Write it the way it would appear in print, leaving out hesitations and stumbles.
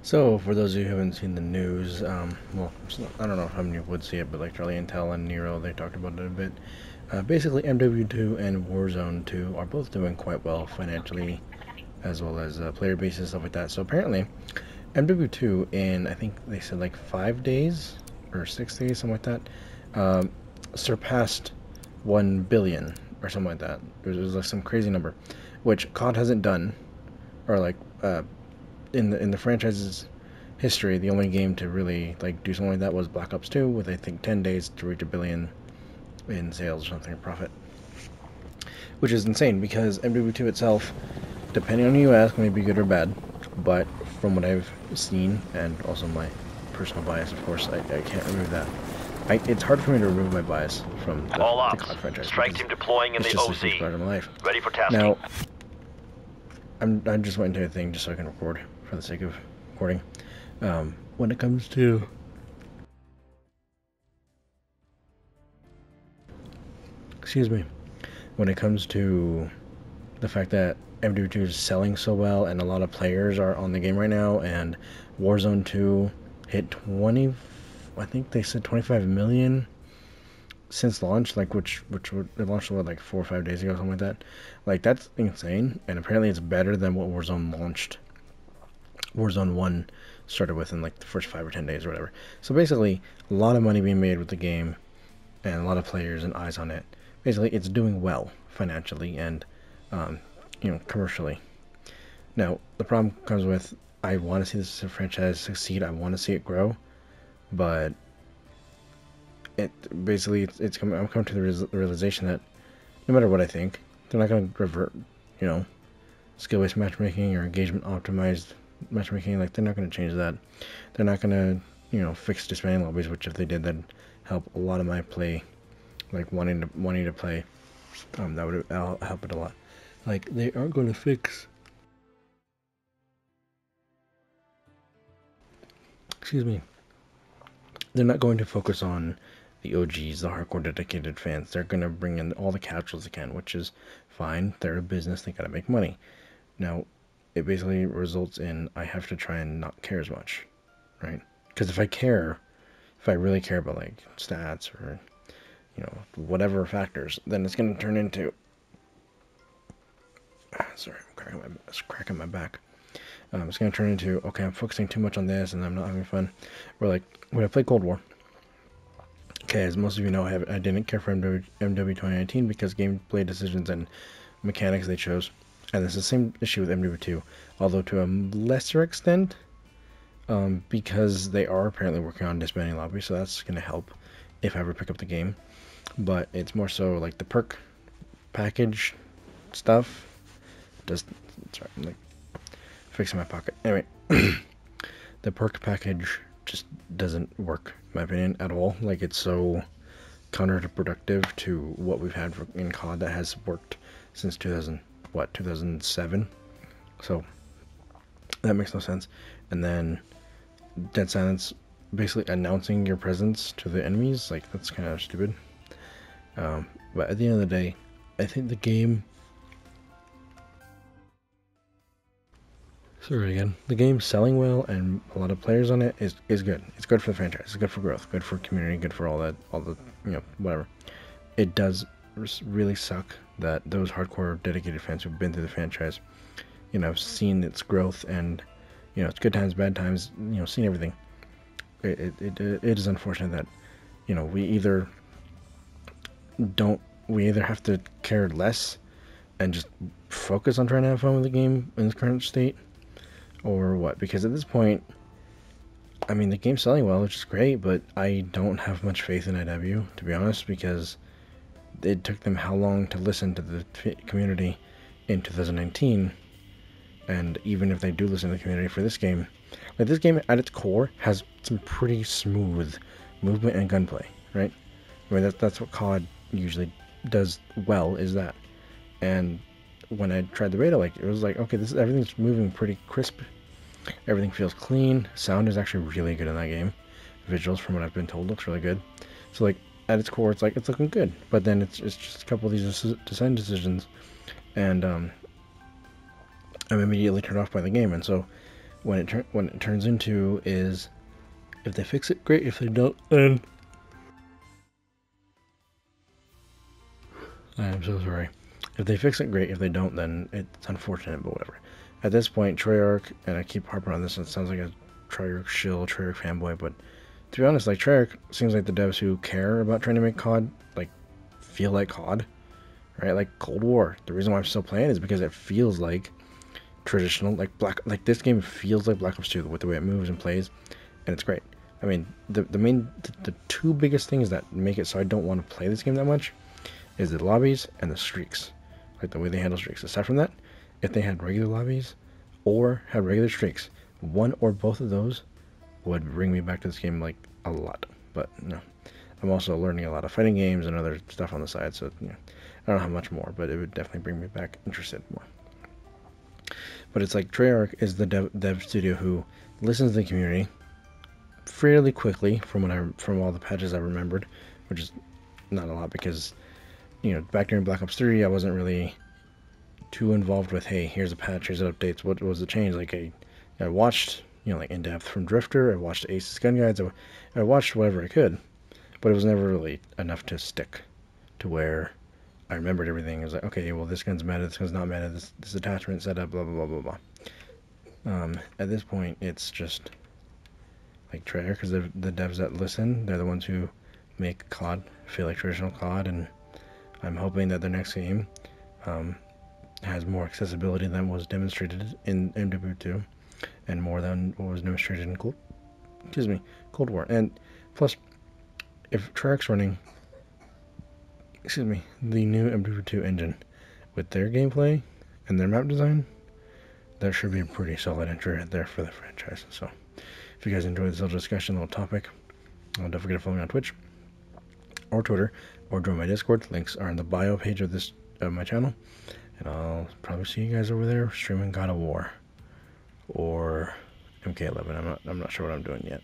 So, for those of you who haven't seen the news, well, I don't know how many would see it, but like Charlie Intel and Nero, they talked about it a bit. Basically, MW2 and Warzone 2 are both doing quite well financially, as well as player base and stuff like that. So apparently, MW2 in, I think they said like 5 days or 6 days, something like that, um, surpassed 1 billion or something like that. It was like some crazy number, which COD hasn't done, or like in the franchise's history, the only game to really like do something like that was Black Ops 2, with I think 10 days to reach a billion in sales or something, or profit, which is insane because MW2 itself, depending on who you ask, may be good or bad. But from what I've seen, and also my personal bias, of course, I can't remove that. It's hard for me to remove my bias from All the ops. COD franchise Strike because team deploying in it's the just a huge part OZ. of my life. Ready for tasking. Now, I just went into a thing just so I can record for the sake of recording. When it comes to excuse me, when it comes to the fact that MW2 is selling so well and a lot of players are on the game right now, and Warzone 2 hit 20, I think they said 25 million since launch, like which it launched like 4 or 5 days ago, something like that. Like that's insane, and apparently it's better than what Warzone 1 started with in like the first 5 or 10 days or whatever. So basically, a lot of money being made with the game, and a lot of players and eyes on it. Basically, it's doing well financially and, um, commercially. Now, the problem comes with, I want to see this franchise succeed. I want to see it grow, but it basically I'm coming to the realization that no matter what I think, they're not going to revert, you know, skill-based matchmaking or engagement optimized matchmaking. Like they're not going to change that. They're not going to, fix disbanding lobbies. Which if they did, that'd help a lot of my play, like wanting to play. That would help it a lot. Like they aren't going to fix. Excuse me. They're not going to focus on the OGs, the hardcore dedicated fans. They're going to bring in all the casuals they can, which is fine. They're a business. They got to make money. Now, it basically results in I have to try and not care as much, right? Because if I really care about like stats or whatever factors, then it's going to turn into. Sorry, I'm cracking my back. It's going to turn into, okay, I'm focusing too much on this and I'm not having fun. Or like when I played Cold War. Okay, as most of you know, I didn't care for MW 2019 because gameplay decisions and mechanics they chose. And it's the same issue with MW2, although to a lesser extent, because they are apparently working on disbanding lobbies, so that's going to help if I ever pick up the game. But it's more so like the perk package stuff. Sorry, I'm like fixing my pocket. Anyway, the perk package just doesn't work, in my opinion, at all. Like it's so counterproductive to what we've had in COD that has worked since 2007. So that makes no sense. And then Dead Silence basically announcing your presence to the enemies, like that's kind of stupid. But at the end of the day, I think the game. Sorry again. The game's selling well, and a lot of players on it is good. It's good for the franchise. It's good for growth. Good for community. Good for all the whatever. It does really suck that those hardcore dedicated fans who've been through the franchise, have seen its growth and, it's good times, bad times, seen everything. It is unfortunate that, we either have to care less and just focus on trying to have fun with the game in its current state, or what? Because at this point, I mean, the game's selling well, which is great, but I don't have much faith in IW, to be honest, because it took them how long to listen to the community in 2019, and even if they do listen to the community for this game, like this game at its core has some pretty smooth movement and gunplay, right? I mean, that's what COD usually does well, is that. And when I tried the beta, like it was like, okay, everything's moving pretty crisp. Everything feels clean. Sound is actually really good in that game. Visuals, from what I've been told, looks really good. So like at its core, it's like it's looking good. But then it's just a couple of these design decisions, and I'm immediately turned off by the game. And so when it turns into is, if they fix it, great. If they don't, then I am so sorry. If they fix it, great. If they don't, then it's unfortunate, but whatever. At this point, Treyarch, and I keep harping on this, and it sounds like a Treyarch shill, Treyarch fanboy, but to be honest, like, Treyarch seems like the devs who care about trying to make COD, like, feel like COD, right? Like Cold War. The reason why I'm still playing is because it feels like traditional, like this game feels like Black Ops 2 with the way it moves and plays, and it's great. I mean, the two biggest things that make it so I don't want to play this game that much is the lobbies and the streaks, like the way they handle streaks. Aside from that, if they had regular lobbies or had regular streaks, one or both of those would bring me back to this game like a lot. But no, I'm also learning a lot of fighting games and other stuff on the side, so I don't know how much more, but it would definitely bring me back interested more. But it's like Treyarch is the dev studio who listens to the community fairly quickly from all the patches I remembered, which is not a lot because back during Black Ops 3 I wasn't really too involved with, hey, here's a patch, here's updates, what was the change. Like I watched like in depth from Drifter, I watched Ace's gun guides, I watched whatever I could, but it was never really enough to stick to where I remembered everything. It was like, okay, well, this gun's meta, this gun's not meta, this attachment setup, blah blah blah blah blah. At this point, it's just like Treyarch, because the devs that listen, they're the ones who make COD feel like traditional COD, and I'm hoping that the next game has more accessibility than was demonstrated in MW2, and more than what was demonstrated in Cold War. And plus, if Treyarch's running the new MW2 engine with their gameplay and their map design, that should be a pretty solid entry right there for the franchise. So if you guys enjoyed this little discussion, little topic, don't forget to follow me on Twitch or Twitter, or join my Discord. Links are in the bio page of my channel, and I'll probably see you guys over there streaming God of War or MK11. I'm not sure what I'm doing yet.